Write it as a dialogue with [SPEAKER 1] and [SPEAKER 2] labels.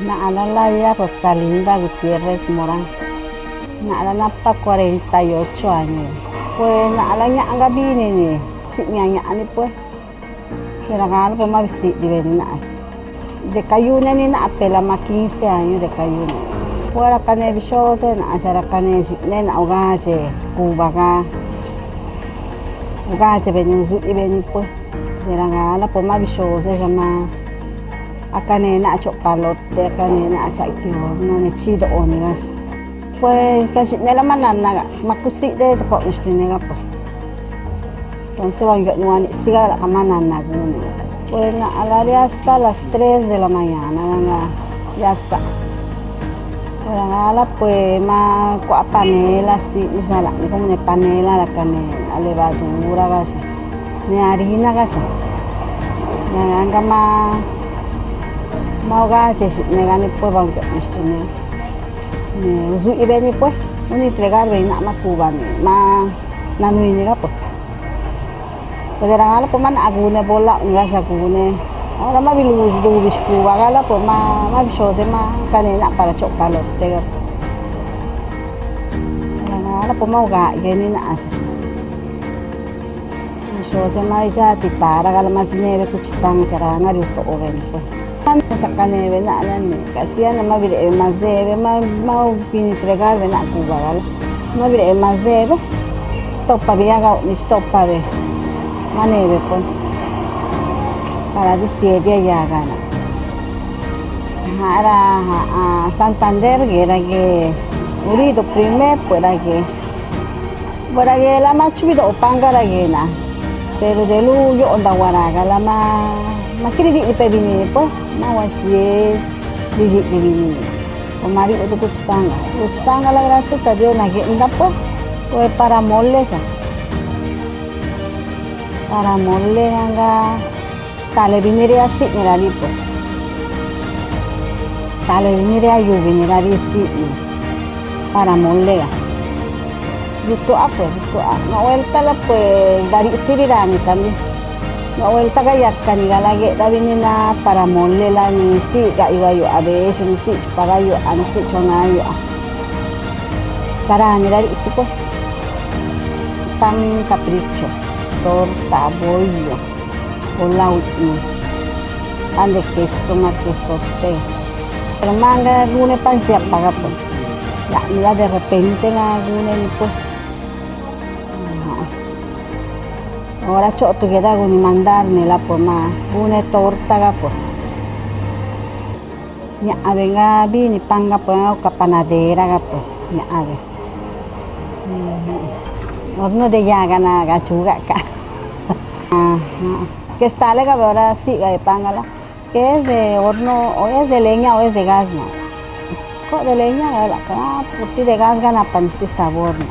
[SPEAKER 1] Na'ala la Rosalinda Gutiérrez Morán. Na'ala napa 48 años. Pues na'ala ña'anga bini ni. Ña'ani pues. Pero gano pues más visita de na'as. De cayuna ni na apela más 15 años de cayuna. Pues la cane bichose na'as la cane nena ugache kubaga. Ugache beni uzu beni pues. De la gana pues más bichose llama. Acá nena chopalote, acá nena chakio, no ne chido onigas. Pues casi nela manana, makusi de ese pot nega pues. Entonces van a no siga la manana gune. Pues a la hora a las 3 de la mañana, ya está. Ahora pues más panelas, como ne panela, la canela, levadura, gasa, ne harina gasa. Nanga más Maugache, negani pues vamos a estudiar. Uzu ibeni pues, un entregar ven a Macuba, ma nanui nega pues. Pero ahora pues man agune bola, ngas agune. Ahora más bilus do biscuba, gala pues más bichose más canela para chopalote. Ahora pues mauga geni na asa. Bichose más ya titara, gala más nieve cuchitang saranga ruto oven pues. Sa caneve na ni kasi na mabili mazebe mau pinitregar na Cuba gala mabili mazebe topa biaga ni topa be maneve pues para decir ya gana a Santander que era que urido primer para que la machuido opanga la gena pero de lu yo onda guaraga la makiri di pebini pues mawasye di bini omari itu kucitanga la gracias a Dios nage anda pues para mole anga tale vinire así mira lipo tale vinire ayu vinire así para mole yuto no vuelta la pues dari sirirani también. No vuelta gaya canigala que da venina para mole la ni si gayo abe eso ni si pagayo ani si chonayo cara ni dari si pues pan capricho torta bollo polau pan de queso marquesote pero manga gune pan siap paga pues la de repente gune ni pues. Ahora choto que da ni mandarme la pues más una torta ga pues ya venga vini panga pues a panadera ga pues ya ave horno de llaga na gachuga ka que está le ga ahora sí ga pangala que es de horno o es de leña o es de gas no de leña la puti de gas gana pan este sabor no